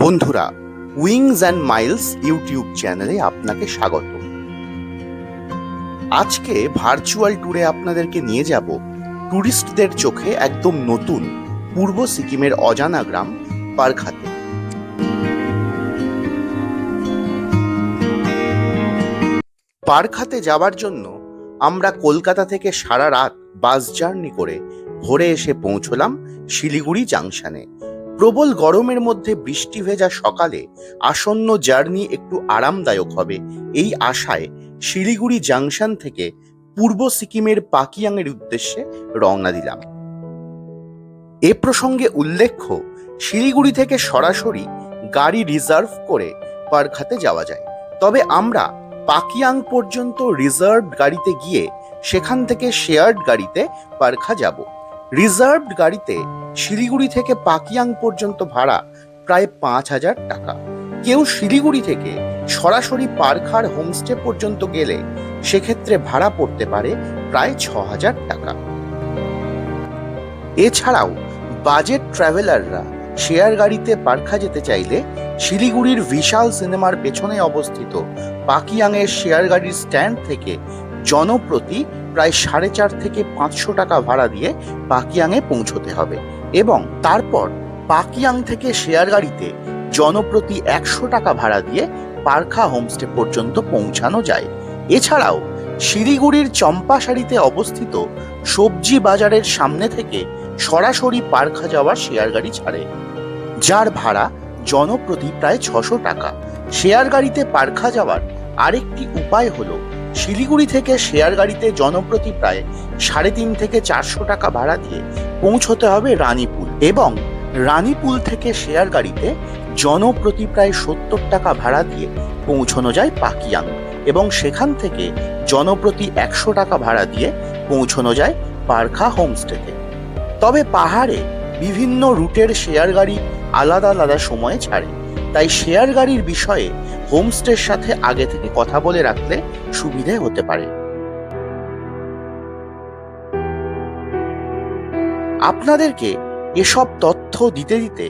বন্ধুরা, wings and Miles YouTube চ্যানেলে আপনাকে স্বাগত। আজকে ভার্চুয়াল ট্যুরে আপনাদেরকে নিয়ে যাব ট্যুরিস্টদের চোখে একদম নতুন পূর্ব সিকিমের অজানা গ্রাম পারখাতে। পারখাতে যাওয়ার জন্য আমরা কলকাতা থেকে সারা রাত বাস জার্নি করে ভোরে এসে পৌঁছলাম শিলিগুড়ি জাংশনে। প্রবল গরমের মধ্যে বৃষ্টি ভেজা সকালে আসন্ন জার্নি একটু আরামদায়ক হবে এই আশায় শিলিগুড়ি জাংশন থেকে পূর্ব সিকিমের পাকিয়াংয়ের উদ্দেশ্যে রওনা দিলাম। এ প্রসঙ্গে উল্লেখ্য, শিলিগুড়ি থেকে সরাসরি গাড়ি রিজার্ভ করে পারখাতে যাওয়া যায়, তবে আমরা পাকিয়াং পর্যন্ত রিজার্ভড গাড়িতে গিয়ে সেখান থেকে শেয়ার্ড গাড়িতে পারখা যাব। রিজার্ভড গাড়িতে শিলিগুড়ি থেকে পাকিয়াং পর্যন্ত ভাড়া প্রায় 5,000 টাকা। কেউ শিলিগুড়ি থেকে সরাসরি পারখার হোমস্টে পর্যন্ত গেলে সেক্ষেত্রে ভাড়া পড়তে পারে প্রায় 6,000 টাকা। এছাড়াও বাজেট ট্রাভেলাররা শেয়ার গাড়িতে পারখা যেতে চাইলে শিলিগুড়ির বিশাল সিনেমার পেছনে অবস্থিত পাকিয়াংয়ের শেয়ার গাড়ির স্ট্যান্ড থেকে জনপ্রতি প্রায় 450 থেকে 500 টাকা ভাড়া দিয়ে পাকিয়াংয়ে পৌঁছতে হবে এবং তারপর পাকিয়াং থেকে শেয়ার গাড়িতে জনপ্রতি 100 টাকা ভাড়া দিয়ে পারখা হোমস্টে পর্যন্ত পৌঁছানো যায়। এছাড়াও শিলিগুড়ির চম্পাশাড়িতে অবস্থিত সবজি বাজারের সামনে থেকে সরাসরি পারখা যাওয়ার শেয়ার গাড়ি ছাড়ে, যার ভাড়া জনপ্রতি প্রায় 600 টাকা। শেয়ার গাড়িতে পারখা যাওয়ার আরেকটি উপায় হলো শিলিগুড়ি থেকে শেয়ার গাড়িতে জনপ্রতি প্রায় 350 থেকে 400 টাকা ভাড়া দিয়ে পৌঁছতে হবে রানীপুল এবং রানীপুল থেকে শেয়ার গাড়িতে জনপ্রতি প্রায় 70 টাকা ভাড়া দিয়ে পৌঁছানো যায় পাকিয়াং এবং সেখান থেকে জনপ্রতি 100 টাকা ভাড়া দিয়ে পৌঁছানো যায় পারখা হোমস্টেতে। তবে পাহাড়ে বিভিন্ন রুটের শেয়ার গাড়ি আলাদা আলাদা সময়ে ছাড়ে, তাই শেয়ার গাড়ির বিষয়ে হোমস্টের সাথে আগে থেকে কথা বলে রাখলে সুবিধে হতে পারে। আপনাদেরকে এসব তথ্য দিতে দিতে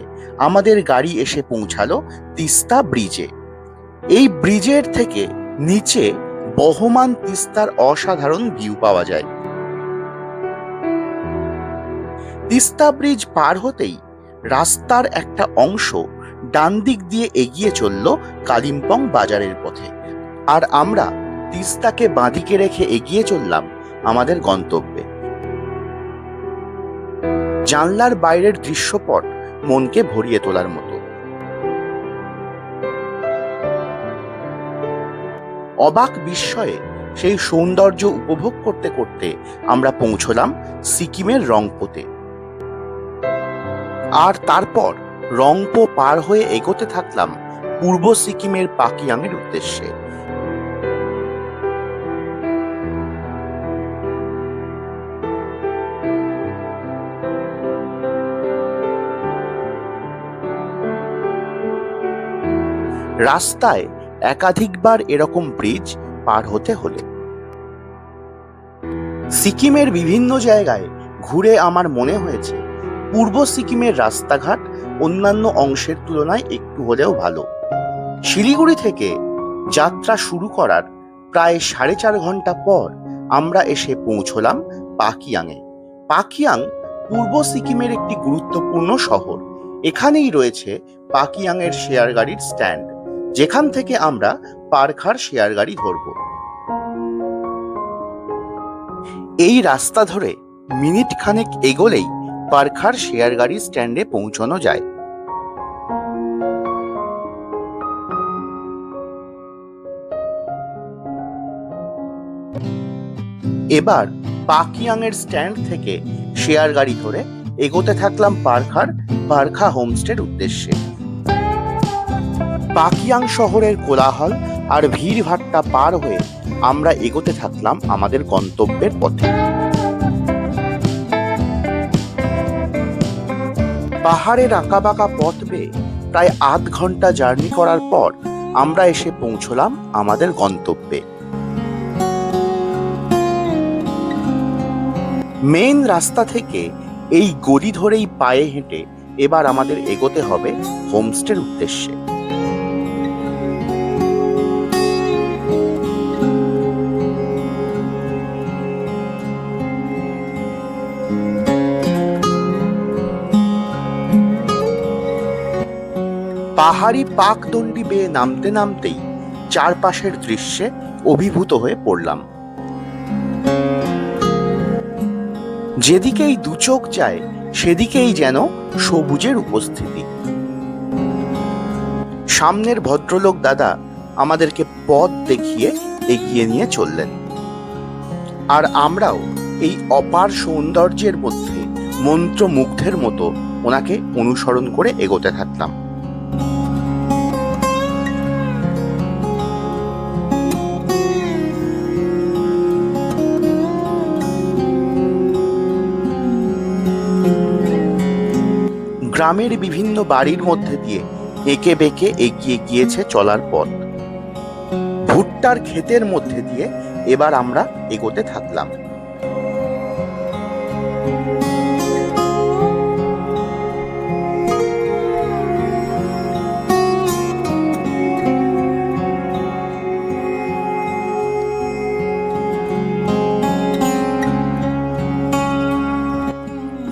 আমাদের গাড়ি এসে পৌঁছালো তিস্তা ব্রিজে। এই ব্রিজের থেকে নিচে বহমান তিস্তার অসাধারণ ভিউ পাওয়া যায়। তিস্তা ব্রিজ পার হতেই রাস্তার একটা অংশ ডান দিক দিয়ে এগিয়ে চলল কালিম্পং বাজারের পথে, আর আমরা তিস্তাকে বাঁদিকে রেখে এগিয়ে চললাম আমাদের গন্তব্যে। জানলার বাইরের দৃশ্যপট মনকে ভরিয়ে তোলার মতো। অবাক বিস্ময়ে সেই সৌন্দর্য উপভোগ করতে করতে আমরা পৌঁছলাম সিকিমের রংপোতে। আর তারপর রংপো পার হয়ে এগোতে থাকলাম পূর্ব সিকিমের পাকিয়াংয়ের উদ্দেশ্যে। রাস্তায় একাধিকবার এরকম ব্রিজ পার হতে হলে সিকিমের বিভিন্ন জায়গায় ঘুরে আমার মনে হয়েছে পূর্ব সিকিমের রাস্তাঘাট অন্যান্য অংশের তুলনায় একটু হলেও ভালো। শিলিগুড়ি থেকে যাত্রা শুরু করার প্রায় 4.5 ঘন্টা পর আমরা এসে পৌঁছলাম পাকিয়াংয়ে। পাকিয়াং পূর্ব সিকিমের একটি গুরুত্বপূর্ণ শহর। এখানেই রয়েছে পাকিয়াংয়ের শেয়ার গাড়ির স্ট্যান্ড, যেখান থেকে আমরা পারখার শেয়ার গাড়ি ধরব। এই রাস্তা ধরে মিনিট খানেক এগোলেই পারখার শেয়ার গাড়ি স্ট্যান্ডে পৌঁছানো যায়। এবার পাকিয়াংয়ের স্ট্যান্ড থেকে শেয়ার গাড়ি ধরে এগোতে থাকলাম পারখা হোমস্টের উদ্দেশ্যে। পাকিয়াং শহরের কোলাহল আর ভিড়ভাট্টা পার হয়ে আমরা এগোতে থাকলাম আমাদের গন্তব্যের পথে। পাহাড়ের আঁকাবাঁকা পথ বেয়ে প্রায় 1/2 ঘন্টা জার্নি করার পর আমরা এসে পৌঁছলাম আমাদের গন্তব্যে। মেন রাস্তা থেকে এই গলি ধরেই পায়ে হেঁটে এবার আমাদের এগোতে হবে হোমস্টের উদ্দেশ্যে। পাহাড়ি পাকদণ্ডি বেয়ে নামতে নামতেই চারপাশের দৃশ্যে অভিভূত হয়ে পড়লাম। যেদিকেই দু চোখ যায় সেদিকেই যেন সবুজের উপস্থিতি। সামনের ভদ্রলোক দাদা আমাদেরকে পথ দেখিয়ে এগিয়ে নিয়ে চললেন, আর আমরাও এই অপার সৌন্দর্যের মধ্যে মন্ত্রমুগ্ধের মতো ওনাকে অনুসরণ করে এগোতে থাকলাম। গ্রামের বিভিন্ন বাড়ির মধ্যে দিয়ে এঁকে বেঁকে এগিয়ে গিয়েছে চলার পথ। ভুট্টার ক্ষেতের মধ্যে দিয়ে এবার আমরা এগোতে থাকলাম।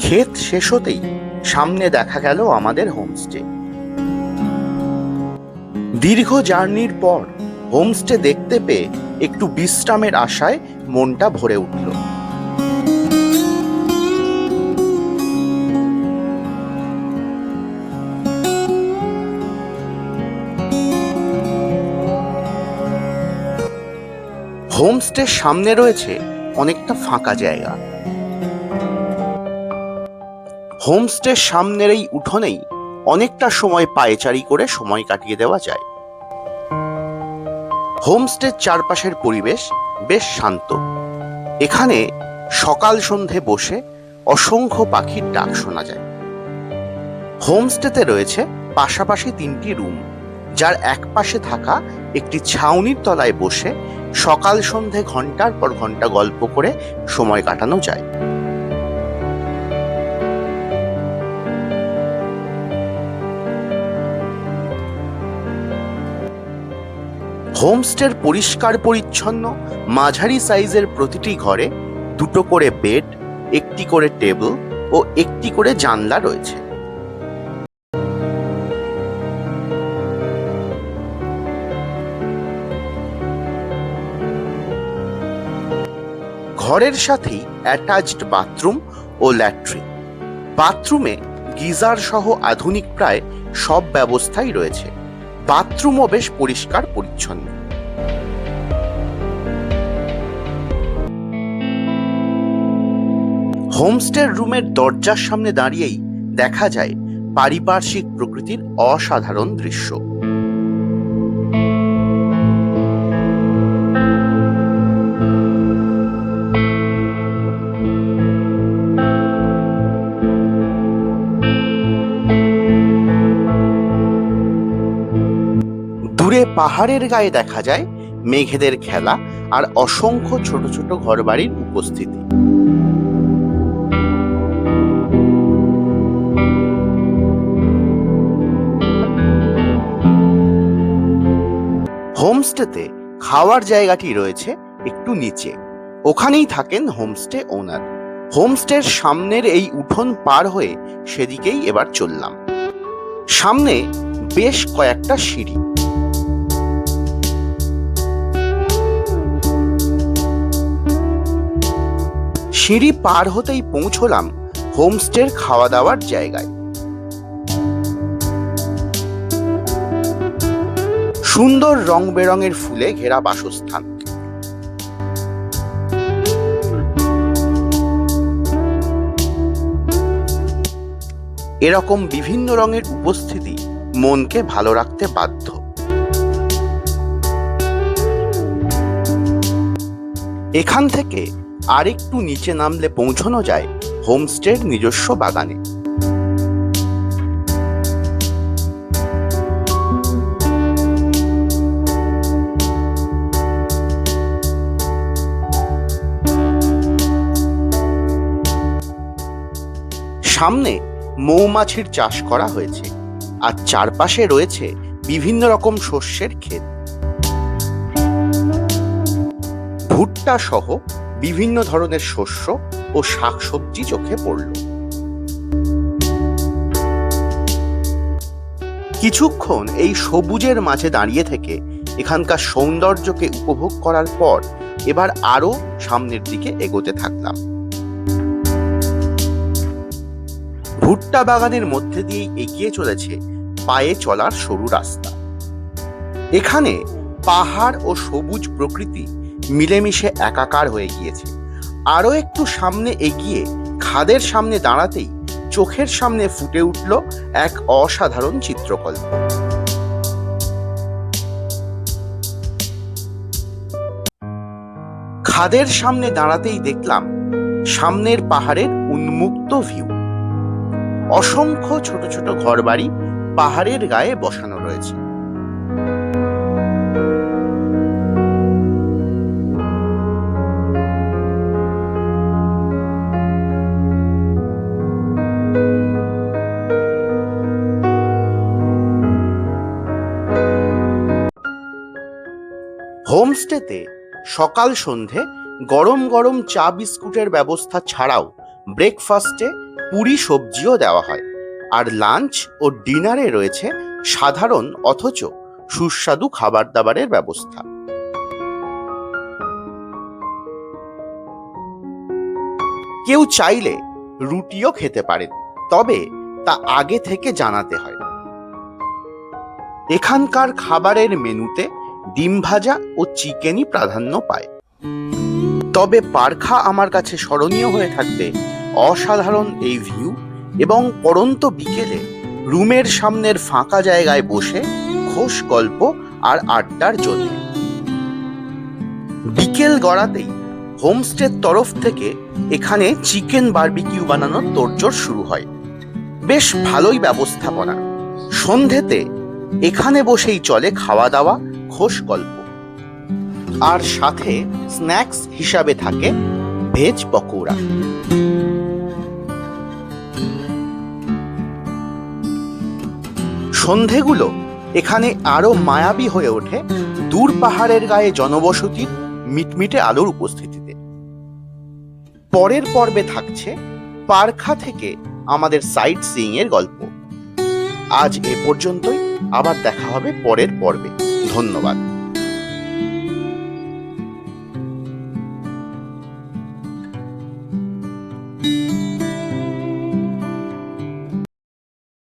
ক্ষেত শেষ হতেই সামনে দেখা গেল আমাদের হোমস্টে। দীর্ঘ জার্নির পর হোমস্টে দেখতে পেয়ে একটু বিশ্রামের আশায় মনটা ভরে উঠল। হোমস্টের সামনে রয়েছে অনেকটা ফাঁকা জায়গা। হোমস্টের সামনের এই উঠোনেই অনেকটা সময় পায়চারি করে সময় কাটিয়ে দেওয়া যায়। হোমস্টের চারপাশের পরিবেশ বেশ শান্ত। এখানে সকাল সন্ধে বসে অসংখ্য পাখির ডাক শোনা যায়। হোমস্টেতে রয়েছে পাশাপাশি 3টি রুম, যার এক পাশে থাকা একটি ছাউনির তলায় বসে সকাল সন্ধে ঘন্টার পর ঘন্টা গল্প করে সময় কাটানো যায়। হোমস্টের পরিষ্কার পরিচ্ছন্ন মাঝারি সাইজের প্রতিটি ঘরে 2টো করে বেড, 1টি করে টেবিল ও 1টি করে জানলা রয়েছে। ঘরের সাথেই অ্যাটাচড বাথরুম ও ল্যাট্রিন। বাথরুমে গিজার সহ আধুনিক প্রায় সব ব্যবস্থাই রয়েছে। বাথরুমও বেশ পরিষ্কার পরিচ্ছন্ন। হোমস্টের রুমের দরজার সামনে দাঁড়িয়েই দেখা যায় পারিপার্শ্বিক প্রকৃতির অসাধারণ দৃশ্য। দূরে পাহাড়ের গায়ে দেখা যায় মেঘেদের খেলা আর অসংখ্য ছোট ছোট ঘরবাড়ির উপস্থিতি। হোমস্টেতে খাওয়ার জায়গাটি রয়েছে একটু নিচে, ওখানেই থাকেন হোমস্টে ওনার। হোমস্টের সামনের এই উঠোন পার হয়ে সেদিকেই এবার চললাম। সামনে বেশ কয়েকটা সিঁড়ি। সিঁড়ি পার হতেই পৌঁছলাম হোমস্টের খাওয়া দাওয়ার জায়গায়। সুন্দর রং বেরঙের ফুলে ঘেরা বাসস্থান। এরকম বিভিন্ন রঙের উপস্থিতি মনকে ভালো রাখতে বাধ্য। এখান থেকে আরেকটু নিচে নামলে পৌঁছানো যায় হোমস্টের নিজস্ব বাগানে। সামনে মৌমাছির চাষ করা হয়েছে, আর চারপাশে রয়েছে বিভিন্ন রকম শস্যের ক্ষেত। ভুট্টা সহ বিভিন্ন ধরনের শস্য ও শাকসবজি চোখে পড়ল। কিছুক্ষণ এই সবুজের মাঝে দাঁড়িয়ে থেকে এখানকার সৌন্দর্যকে উপভোগ করার পর এবার আরো সামনের দিকে এগোতে থাকলাম। ভুট্টা বাগানের মধ্যে দিয়ে এগিয়ে চলেছে পায়ে চলার সরু রাস্তা। এখানে পাহাড় ও সবুজ প্রকৃতি মিলেমিশে একাকার হয়ে গিয়েছে। আরো একটু সামনে এগিয়ে খাদের সামনে দাঁড়াতেই চোখের সামনে ফুটে উঠল এক অসাধারণ চিত্রকল্প। খাদের সামনে দাঁড়াতেই দেখলাম সামনের পাহাড়ের উন্মুক্ত ভিউ। অসংখ্য ছোট ছোট ঘরবাড়ি পাহাড়ের গায়ে বসানো রয়েছে। হোমস্টেতে সকাল সন্ধে গরম গরম চা বিস্কুটের ব্যবস্থা ছাড়াও ব্রেকফাস্টে পুরি সবজিও দেওয়া হয়, আর লাঞ্চ ও ডিনারে রয়েছে সাধারণ অথচ সুস্বাদু খাবার দাবারের ব্যবস্থা। কেউ চাইলে রুটিও খেতে পারেন, তবে তা আগে থেকে জানাতে হয়। এখানকার খাবারের মেনুতে ডিম ভাজা ও চিকেনই প্রাধান্য পায়। তবে পারখা আমার কাছে স্মরণীয় হয়ে থাকবে অসাধারণ এই ভিউ এবং পড়ন্ত বিকেলে রুমের সামনের ফাঁকা জায়গায় বসে খোশ গল্প আর আড্ডার জন্য। বিকেল গড়াতেই হোমস্টের তরফ থেকে এখানে চিকেন বারবিকিউ বানানোর তোড়জোড় শুরু হয়। বেশ ভালোই ব্যবস্থাপনা। সন্ধেতে এখানে বসেই চলে খাওয়া দাওয়া, খোশ গল্প, আর সাথে স্ন্যাক্স হিসাবে থাকে ভেজ পকোড়া। সন্ধেগুলো এখানে আরো মায়াবী হয়ে ওঠে দূর পাহাড়ের গায়ে জনবসতির মিটমিটে আলোর উপস্থিতিতে। পরের পর্বে থাকছে পারখা থেকে আমাদের সাইট সিইং এর গল্প। আজ এ পর্যন্তই, আবার দেখা হবে পরের পর্বে। ধন্যবাদ।